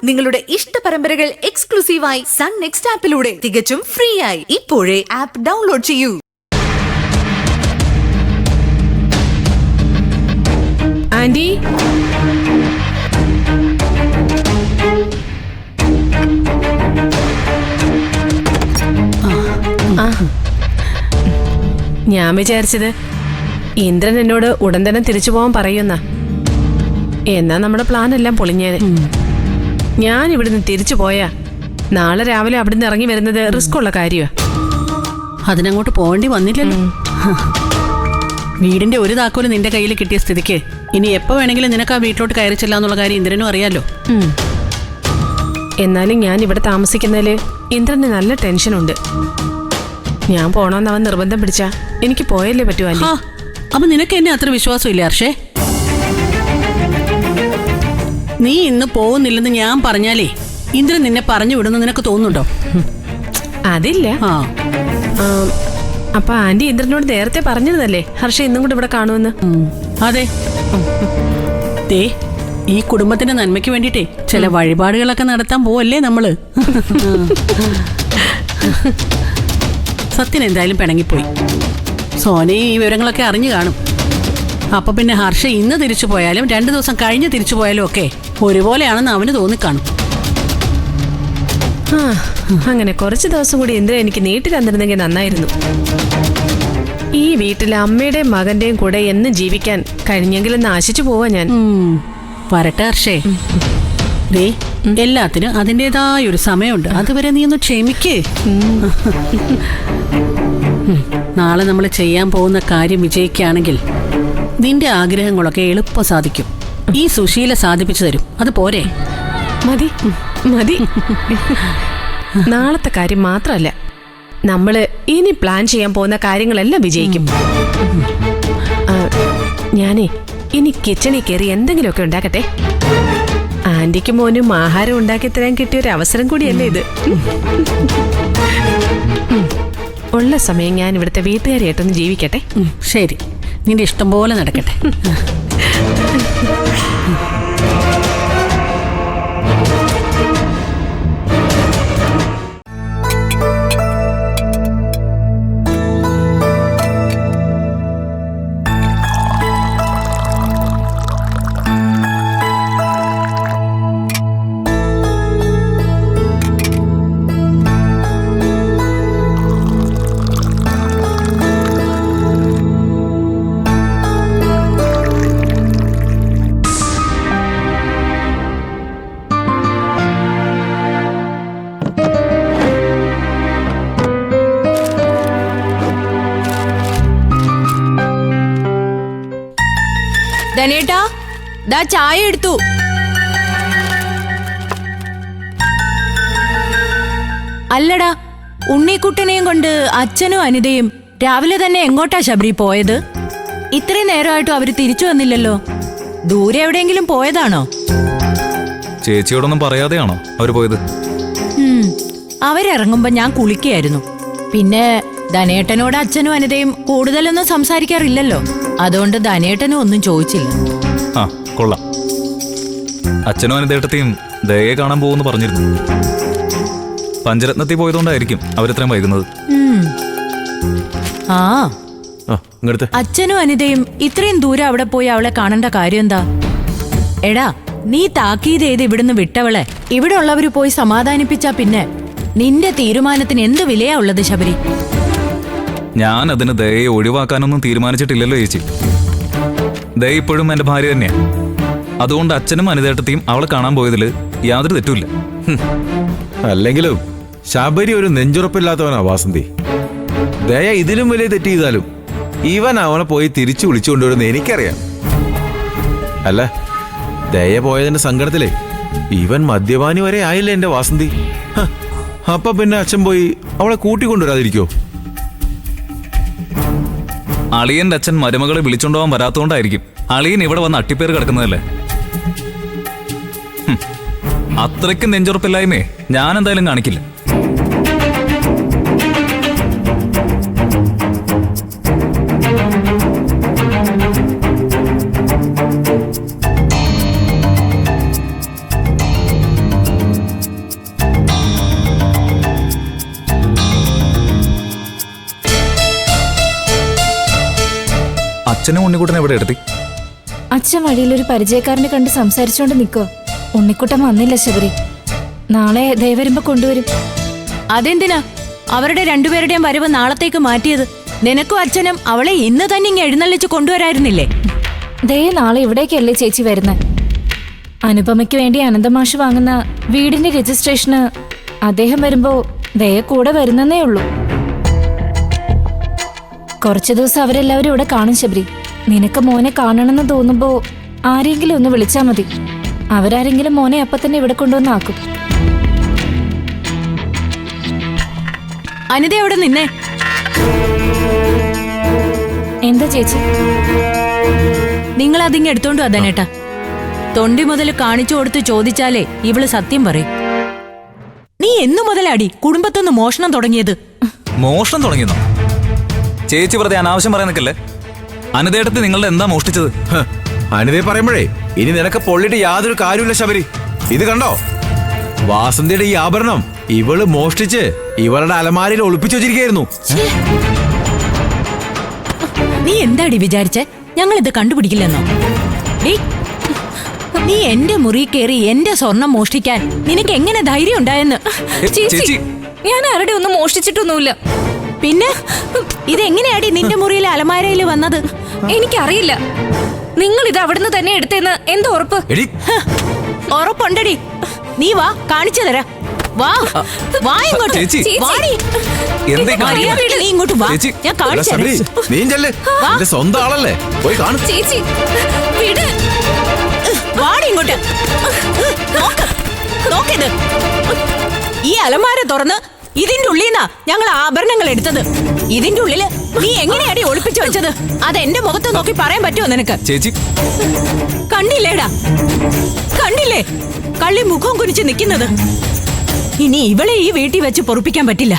നിങ്ങളുടെ ഇഷ്ട പരമ്പരകൾ എക്സ്ക്ലൂസീവായി സൺ നെക്സ്റ്റ് ആപ്പിലൂടെ തികച്ചും ഫ്രീ ആയി. ഇപ്പോഴേ ആപ്പ് ഡൗൺലോഡ് ചെയ്യൂ. ആന്റി, ഞാൻ വിചാരിച്ചത് ഇന്ദ്രൻ എന്നോട് ഉടൻ തന്നെ തിരിച്ചു പോകാൻ പറയുന്ന. എന്നാ നമ്മുടെ പ്ലാൻ എല്ലാം പൊളിഞ്ഞേനെ. ഞാൻ ഇവിടുന്ന് തിരിച്ചു പോയാ നാളെ രാവിലെ അവിടുന്ന് ഇറങ്ങി വരുന്നത് റിസ്ക് ഉള്ള കാര്യമാ. അതിനങ്ങോട്ട് പോകേണ്ടി വന്നില്ലല്ലോ. വീടിന്റെ ഒരു താക്കോല് നിന്റെ കയ്യിൽ കിട്ടിയ സ്ഥിതിക്ക് ഇനി എപ്പോ വേണമെങ്കിലും നിനക്ക് ആ വീട്ടിലോട്ട് കയറി ചെല്ലാന്നുള്ള കാര്യം ഇന്ദ്രനും അറിയാലോ. എന്നാലും ഞാൻ ഇവിടെ താമസിക്കുന്നതില് ഇന്ദ്രന് നല്ല ടെൻഷനുണ്ട്. ഞാൻ പോണമെന്ന് അവൻ നിർബന്ധം പിടിച്ചാ എനിക്ക് പോയല്ലേ പറ്റുമല്ലേ. അപ്പൊ നിനക്ക് എന്നെ അത്ര വിശ്വാസമില്ല ഹർഷേ? നീ ഇന്ന് പോകുന്നില്ലെന്ന് ഞാൻ പറഞ്ഞാലേ ഇന്ദ്രൻ നിന്നെ പറഞ്ഞു വിടുന്നു നിനക്ക് തോന്നുന്നുണ്ടോ? അതില്ല. അപ്പൊ ആന്റി ഇന്ദ്രനോട് നേരത്തെ പറഞ്ഞിരുന്നല്ലേ ഹർഷ ഇന്നും കൂടെ ഇവിടെ കാണുമെന്ന്? അതെ. ദേ, ഈ കുടുംബത്തിന്റെ നന്മയ്ക്ക് വേണ്ടിട്ടേ ചില വഴിപാടുകളൊക്കെ നടത്താൻ പോവല്ലേ നമ്മള്. സത്യൻ എന്തായാലും പിണങ്ങിപ്പോയി. സോനെ ഈ വിവരങ്ങളൊക്കെ അറിഞ്ഞു കാണും. അപ്പൊ പിന്നെ ഹർഷ ഇന്ന് തിരിച്ചു പോയാലും 2 ദിവസം കഴിഞ്ഞ് തിരിച്ചു പോയാലും ഒക്കെ ഒരുപോലെയാണെന്ന് അവന് തോന്നിക്കാണും. അങ്ങനെ കുറച്ച് ദിവസം കൂടി ഇന്ദ്രൻ എനിക്ക് നീട്ടി തന്നിരുന്നെങ്കിൽ നന്നായിരുന്നു. ഈ വീട്ടിലെ അമ്മയുടെയും മകന്റെയും കൂടെ എന്നും ജീവിക്കാൻ കഴിഞ്ഞെങ്കിലും നാശിച്ചു പോവാ ഞാൻ. വരട്ടെ ഹർഷേ. ദേ, എല്ലാത്തിനും അതിൻ്റെതായ ഒരു സമയമുണ്ട്. അതുവരെ നീ ഒന്ന് ക്ഷമിക്കേ. നാളെ നമ്മൾ ചെയ്യാൻ പോകുന്ന കാര്യം വിജയിക്കുകയാണെങ്കിൽ നിന്റെ ആഗ്രഹങ്ങളൊക്കെ എളുപ്പം സാധിക്കും. ഈ സുശീല സാധിപ്പിച്ചു തരും. അത് പോരെ? മതി മതി. നാളത്തെ കാര്യം മാത്രമല്ല, നമ്മള് ഇനി പ്ലാൻ ചെയ്യാൻ പോകുന്ന കാര്യങ്ങളെല്ലാം വിജയിക്കും. ഞാനേ ഇനി കിച്ചണിൽ കയറി എന്തെങ്കിലുമൊക്കെ ഉണ്ടാക്കട്ടെ. ആന്റിക്കും മോനും ആഹാരം ഉണ്ടാക്കി തരാൻ കിട്ടിയ ഒരു അവസരം കൂടിയല്ലേ ഇത്. ഉള്ള സമയം ഞാൻ ഇവിടുത്തെ വീട്ടുകാരിയായിട്ടൊന്ന് ജീവിക്കട്ടെ. ശരി, നിന്റെ ഇഷ്ടം പോലെ നടക്കട്ടെ. ധനേട്ടാ, ദാ ചായ എടുത്തു. അല്ലടാ, ഉണ്ണിക്കുട്ടനെയും കൊണ്ട് അച്ഛനും അനിതയും രാവിലെ തന്നെ എങ്ങോട്ടാ ശബരി പോയത്? ഇത്രയും നേരമായിട്ടും അവര് തിരിച്ചു വന്നില്ലല്ലോ. ദൂരെ എവിടെയെങ്കിലും പോയതാണോ? ചേച്ചിയോടൊന്നും പറയാതെയാണോ അവര് പോയത്? അവരിറങ്ങുമ്പോ ഞാൻ കുളിക്കായിരുന്നു. പിന്നെ ധനേട്ടനോട് അച്ഛനും അനിതയും കൂടുതലൊന്നും സംസാരിക്കാറില്ലല്ലോ. അതുകൊണ്ട് ധനേട്ടനും ഒന്നും ചോദിച്ചില്ല. ആ, കൊള്ളാം. അച്ഛനും അനിതേട്ടത്തെയും ദയയെ കാണാൻ പോകുമെന്ന് പറഞ്ഞിരുന്നു. പഞ്ചരത്നത്തിൽ പോയതുകൊണ്ടായിരിക്കും അവരിത്രയും വൈകുന്നത്. അച്ഛനും അനിതയും ഇത്രയും ദൂരം അവിടെ പോയി അവളെ കാണേണ്ട കാര്യം എന്താ? എടാ, നീ താക്കീത് ചെയ്ത് ഇവിടുന്ന് വിട്ടവളെ ഇവിടെ ഉള്ളവര് പോയി സമാധാനിപ്പിച്ചാ പിന്നെ നിന്റെ തീരുമാനത്തിന് എന്ത് വിലയാ ഉള്ളത് ശബരി? ഞാൻ അതിന് ദയയെ ഒഴിവാക്കാനൊന്നും തീരുമാനിച്ചിട്ടില്ലല്ലോ ചേച്ചി. ദയ ഇപ്പോഴും എന്റെ ഭാര്യ തന്നെയാ. അതുകൊണ്ട് അച്ഛനും അനിതേട്ടത്തെയും അവളെ കാണാൻ പോയതിൽ യാതൊരു തെറ്റുമില്ല. അല്ലെങ്കിലും ശബരി ഒരു നെഞ്ചുറപ്പില്ലാത്തവനാ വാസന്തി. ദയ ഇതിലും വലിയ തെറ്റ് ചെയ്താലും ഇവൻ അവനെ പോയി തിരിച്ചു വിളിച്ചുകൊണ്ടുവരുന്ന എനിക്കറിയാം. അല്ല, ദയ പോയതിന്റെ സങ്കടത്തിലേ ഇവൻ മദ്യപാനി വരെ ആയില്ലേ എന്റെ വാസന്തി. അപ്പൊ പിന്നെ അച്ഛൻ പോയി അവളെ കൂട്ടിക്കൊണ്ടുവരാതിരിക്കോ? അളിയന്റെ അച്ഛൻ മരുമകളെ വിളിച്ചോണ്ടുപോകാൻ വരാത്തോണ്ടായിരിക്കും അളിയൻ ഇവിടെ വന്ന് അട്ടിപ്പേർ കിടക്കുന്നതല്ലേ. അത്രയ്ക്ക് നെഞ്ചുറപ്പില്ലായ്മേ ഞാൻ എന്തായാലും കാണിക്കില്ല. അച്ഛനും ഉണ്ണിക്കുട്ടനും എവിടെ എടുത്തി? അച്ഛൻ വഴിയിലൊരു പരിചയക്കാരനെ കണ്ട് സംസാരിച്ചോണ്ട് നിക്കോ. ഉണ്ണിക്കുട്ടൻ വന്നില്ല ശബരി. നാളെ ദേ വരുമ്പോ കൊണ്ടുവരും. അതെന്തിനാ അവരുടെ രണ്ടുപേരുടെയും വരവ് നാളത്തേക്ക് മാറ്റിയത്? നിനക്കും അച്ഛനും അവളെ ഇന്ന് തന്നെ ഇങ്ങ് എഴുന്നള്ളിച്ച് കൊണ്ടുവരായിരുന്നില്ലേ? ദേ നാളെ ഇവിടേക്കല്ലേ ചേച്ചി വരുന്നേ. അനുപമയ്ക്ക് വേണ്ടി അനന്തമാഷ് വാങ്ങുന്ന വീടിന്റെ രജിസ്ട്രേഷന് അദ്ദേഹം വരുമ്പോ ദയ കൂടെ വരുന്നേ ഉള്ളൂ. കുറച്ചു ദിവസം അവരെല്ലാവരും ഇവിടെ കാണും ശബരി. നിനക്ക് മോനെ കാണണമെന്ന് തോന്നുമ്പോ ആരെങ്കിലും ഒന്ന് വിളിച്ചാ മതി. അവരാരെങ്കിലും മോനെ അപ്പൊ തന്നെ ഇവിടെ കൊണ്ടുവന്നാക്കും. അനിത അവിടെ നിന്നെ. എന്താ ചേച്ചി? നിങ്ങൾ അതിങ്ങ് എടുത്തോണ്ട് വന്നേട്ടാ. തൊണ്ടി മുതൽ കാണിച്ചു കൊടുത്ത് ചോദിച്ചാലേ ഇവള് സത്യം പറയും. നീ എന്നു മുതലാടി കുടുംബത്തുനിന്ന് മോഷണം തുടങ്ങിയത്? മോഷണം തുടങ്ങിയെന്നോ? ചേച്ചി വെറുതെ അനാവശ്യം പറയാൻ നിൽക്കല്ലേ. അനിതേട്ടത്തി നിങ്ങളുടെ എന്താ മോഷ്ടിച്ചത്? അനിതയെ പറയുമ്പോഴേ ഇനി നിനക്ക് പൊള്ളിട്ട് യാതൊരു കാര്യമില്ല ശബരി. ഇത് കണ്ടോ, വാസന്തിയുടെ ഈ ആഭരണം ഇവള് മോഷ്ടിച്ച് ഇവളുടെ അലമാരയിൽ ഒളിപ്പിച്ചു വെച്ചിരിക്കുകയായിരുന്നു. നീ എന്താടി വിചാരിച്ചേ ഞങ്ങൾ ഇത് കണ്ടുപിടിക്കില്ലെന്നോ? നീ എന്റെ മുറി കയറി എന്റെ സ്വർണം മോഷ്ടിക്കാൻ നിനക്ക് എങ്ങനെ ധൈര്യം ഉണ്ടായെന്ന്? ചേച്ചി ഞാൻ ആരുടെ ഒന്നും മോഷ്ടിച്ചിട്ടൊന്നുമില്ല. പിന്നെ ഇതെങ്ങനെയാടി നിന്റെ മുറിയിലെ അലമാരയിൽ വന്നത്? എനിക്കറിയില്ല. നിങ്ങൾ ഇത് അവിടുന്ന് തന്നെ എടുത്തെന്ന് എന്താ ഉറപ്പ്? എടി ഉറപ്പുണ്ടടി. നീ വാ, കാണിച്ചു തരാം. വാ വാ ഇങ്ങോട്ട്. ചേച്ചി. വാടി. എന്തേ കാണിക്കുന്നെ? മര്യാദയ്ക്ക് നീ ഇങ്ങോട്ട് വാ. ചേച്ചി. ഞാൻ കാണിച്ചു ശബരി, തരാം. നീ ചെല്ല്. എന്റെ സ്വന്തം ആളല്ലേ, പോയി കാണും. ചേച്ചി വിട്. വാടി ഇങ്ങോട്ട്. നോക്കിത്. ഈ അലമാര തുറന്ന് ഇതിന്റെ ഉള്ളിന്നാ ഞങ്ങൾ ആഭരണങ്ങൾ എടുത്തത്. ഇതിന്റെ ഉള്ളില് നീ എങ്ങനെയാടി ഒളിപ്പിച്ചു വെച്ചത്? അത് എന്റെ മുഖത്ത് നോക്കി പറയാൻ പറ്റുമോ നിനക്ക്? ചേച്ചി കണ്ടില്ലേടാ, കണ്ടില്ലേ കള്ളി മുഖം കുനിച്ച് നിൽക്കുന്നത്? ഇനി ഇവളെ ഈ വീട്ടിൽ വെച്ച് പൊറുപ്പിക്കാൻ പറ്റില്ല.